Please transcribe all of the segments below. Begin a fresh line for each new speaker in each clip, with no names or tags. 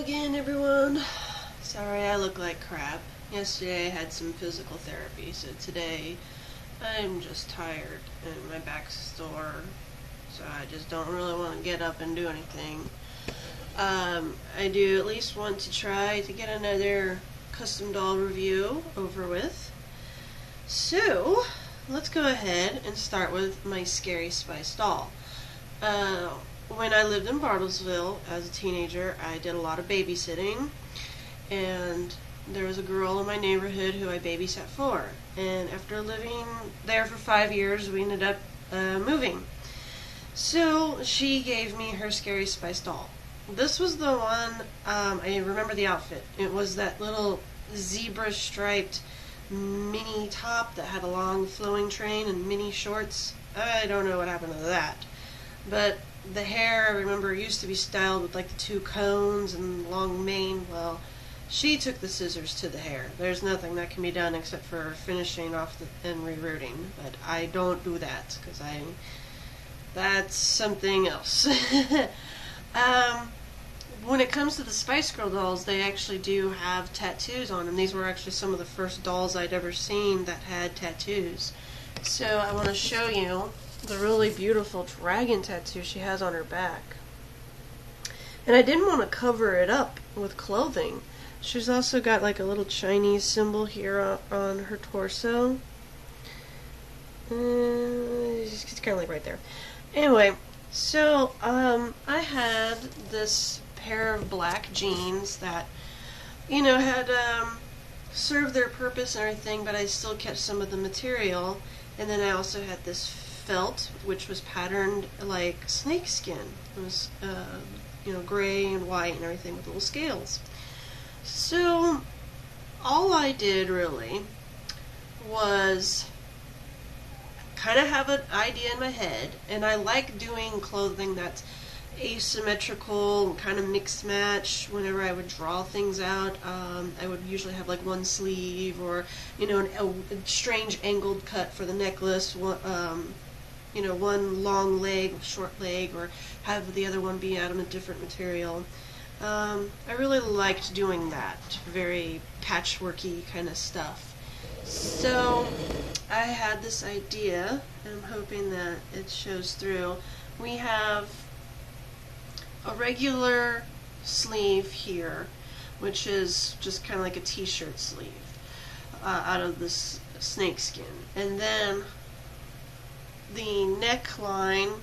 again, everyone. Sorry I look like crap. Yesterday I had some physical therapy, so today I'm just tired and my back's sore, so I just don't really want to get up and do anything. I do at least want to try to get another custom doll review over with. So, let's go ahead and start with my Scary Spice doll. When I lived in Bartlesville as a teenager, I did a lot of babysitting, and there was a girl in my neighborhood who I babysat for. And after living there for 5 years, we ended up moving. So she gave me her Scary Spice doll. This was the one, I remember the outfit. It was that little zebra striped mini top that had a long flowing train and mini shorts. I don't know what happened to that. But the hair, I remember, used to be styled with like the two cones and long mane. Well, she took the scissors to the hair. There's nothing that can be done except for finishing off and rerooting. But I don't do that because that's something else. When it comes to the Spice Girl dolls, they actually do have tattoos on them. These were actually some of the first dolls I'd ever seen that had tattoos. So I want to show you the really beautiful dragon tattoo she has on her back. And I didn't want to cover it up with clothing. She's also got like a little Chinese symbol here on her torso. It's kind of like right there. Anyway, so I had this pair of black jeans that, you know, had served their purpose and everything, but I still kept some of the material. And then I also had this felt, which was patterned like snakeskin. It was, you know, gray and white and everything with little scales. So all I did really was kind of have an idea in my head, and I like doing clothing that's asymmetrical and kind of mixed match. Whenever I would draw things out, I would usually have like one sleeve, or, you know, a strange angled cut for the necklace, you know, one long leg, short leg, or have the other one be out of a different material. I really liked doing that, very patchworky kind of stuff. So I had this idea, and I'm hoping that it shows through. We have a regular sleeve here, which is just kind of like a t-shirt sleeve out of this snakeskin. And then the neckline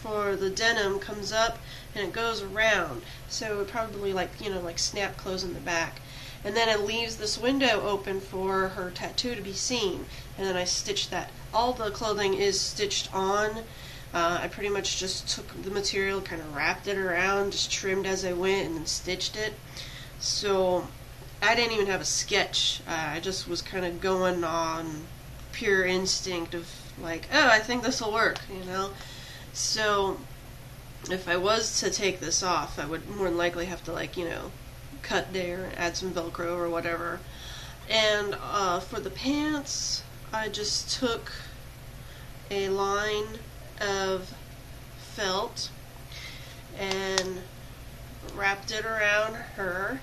for the denim comes up and it goes around, so it would probably, like, you know, like snap close in the back. And then it leaves this window open for her tattoo to be seen, and then I stitched that. All the clothing is stitched on. I pretty much just took the material, kind of wrapped it around, just trimmed as I went, and then stitched it. So I didn't even have a sketch. I just was kind of going on pure instinct of like, oh, I think this will work, you know. So if I was to take this off, I would more than likely have to, like, you know, cut there and add some Velcro or whatever. And for the pants, I just took a line of felt and wrapped it around her,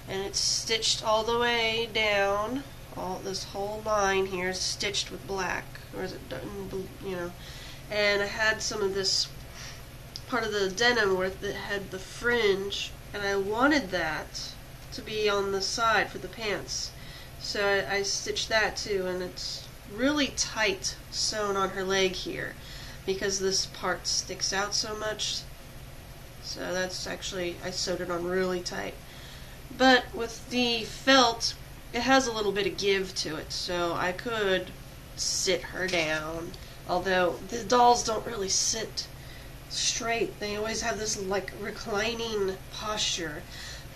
and it's stitched all the way down. All this whole line here is stitched with black, or is it done, you know. And I had some of this part of the denim where it had the fringe, and I wanted that to be on the side for the pants. So I stitched that too, and it's really tight sewn on her leg here because this part sticks out so much. So that's actually, I sewed it on really tight. But with the felt, it has a little bit of give to it, so I could sit her down. Although the dolls don't really sit straight. They always have this like reclining posture.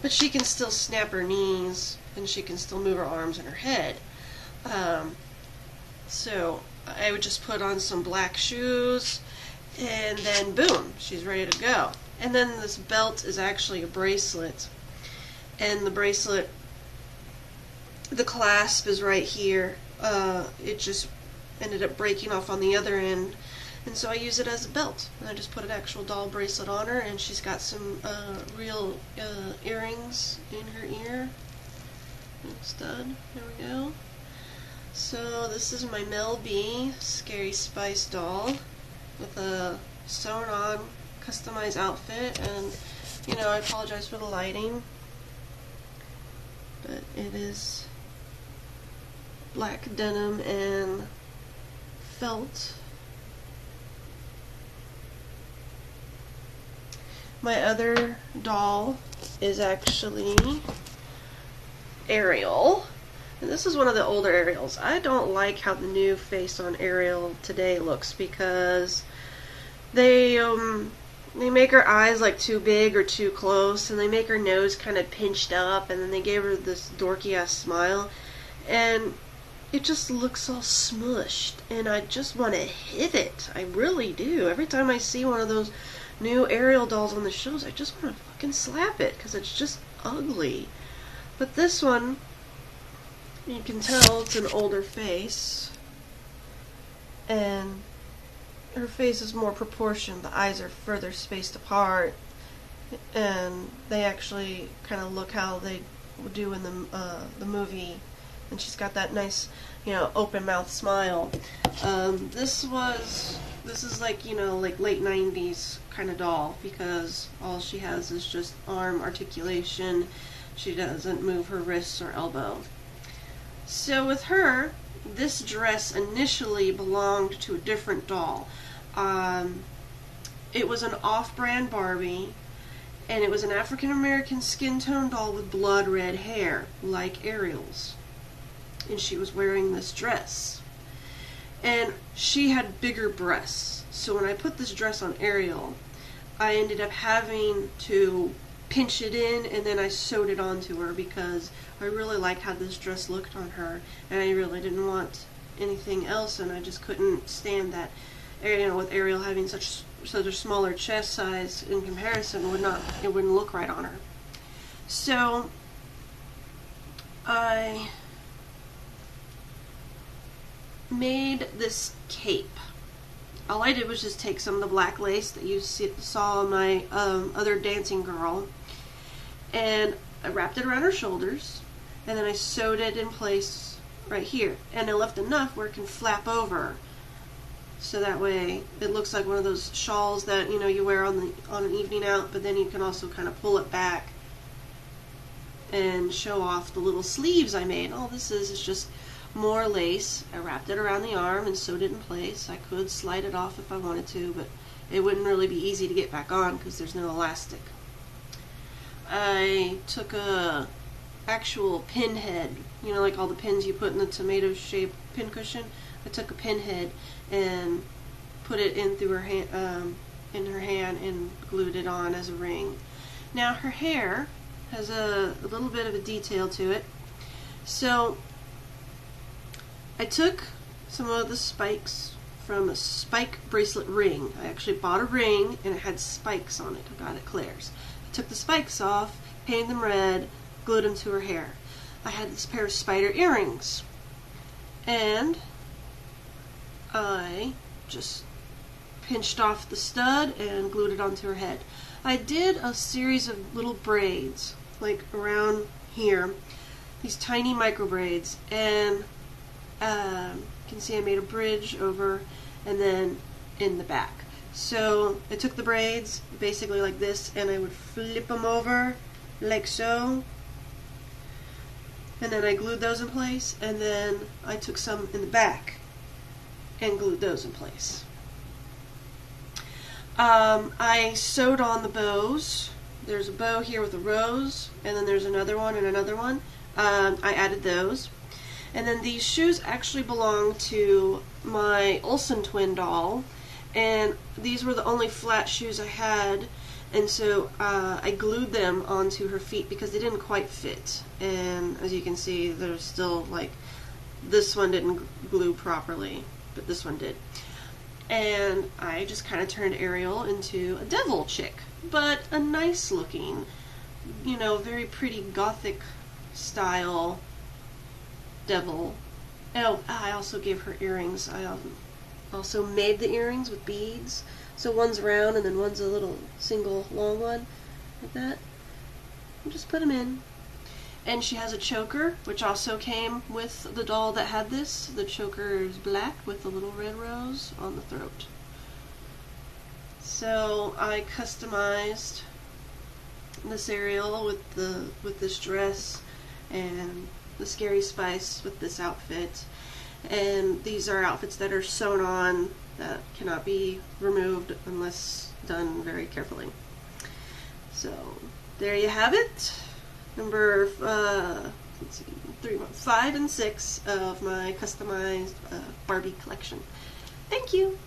But she can still snap her knees, and she can still move her arms and her head. So I would just put on some black shoes, and then boom, she's ready to go. And then this belt is actually a bracelet. And the bracelet, the clasp is right here. It just ended up breaking off on the other end, And so I use it as a belt. And I just put an actual doll bracelet on her, and she's got some real earrings in her ear. Stud. There we go. So this is my Mel B Scary Spice doll with a sewn on customized outfit, and you know, I apologize for the lighting, but it is black denim and felt. My other doll is actually Ariel. And this is one of the older Ariels. I don't like how the new face on Ariel today looks, because they make her eyes like too big or too close, and they make her nose kind of pinched up, and then they gave her this dorky ass smile, and it just looks all smushed, and I just want to hit it. I really do. Every time I see one of those new Ariel dolls on the shows, I just want to fucking slap it, because it's just ugly. But this one, you can tell it's an older face, and her face is more proportioned. The eyes are further spaced apart, and they actually kind of look how they do in the movie. And she's got that nice, you know, open mouth smile. This is like, you know, like late 90s kind of doll, because all she has is just arm articulation. She doesn't move her wrists or elbow. So with her, this dress initially belonged to a different doll. It was an off-brand Barbie, and it was an African American skin tone doll with blood red hair, like Ariel's. And she was wearing this dress. And she had bigger breasts. So when I put this dress on Ariel, I ended up having to pinch it in, and then I sewed it onto her, because I really liked how this dress looked on her, and I really didn't want anything else, and I just couldn't stand that, you know, with Ariel having such a smaller chest size in comparison, it wouldn't look right on her. So I made this cape. All I did was just take some of the black lace that you saw on my other dancing girl, and I wrapped it around her shoulders, and then I sewed it in place right here, and I left enough where it can flap over, so that way it looks like one of those shawls that, you know, you wear on an evening out, but then you can also kind of pull it back and show off the little sleeves I made. All this is just more lace. I wrapped it around the arm and sewed it in place. I could slide it off if I wanted to, but it wouldn't really be easy to get back on because there's no elastic. I took a actual pin head, you know, like all the pins you put in the tomato shaped pin cushion. I took a pin head and put it in through her hand, and glued it on as a ring. Now her hair has a little bit of a detail to it. So I took some of the spikes from a spike bracelet ring. I actually bought a ring and it had spikes on it. I got it at Claire's. I took the spikes off, painted them red, glued them to her hair. I had this pair of spider earrings, and I just pinched off the stud and glued it onto her head. I did a series of little braids, like around here, these tiny micro braids, and you can see I made a bridge over and then in the back. So I took the braids basically like this, and I would flip them over like so, and then I glued those in place, and then I took some in the back and glued those in place. I sewed on the bows. There's a bow here with a rose, and then there's another one and another one. I added those. And then these shoes actually belong to my Olsen twin doll, and these were the only flat shoes I had, and so I glued them onto her feet because they didn't quite fit. And as you can see, there's still, like, this one didn't glue properly, but this one did. And I just kind of turned Ariel into a devil chick, but a nice looking, you know, very pretty gothic style devil. Oh, I also gave her earrings. I also made the earrings with beads. So one's round and then one's a little single long one, like that. And just put them in. And she has a choker, which also came with the doll that had this. The choker is black with a little red rose on the throat. So I customized this Ariel with this dress, and the Scary Spice with this outfit. And these are outfits that are sewn on that cannot be removed unless done very carefully. So there you have it. Number 5 and 6 of my customized Barbie collection. Thank you.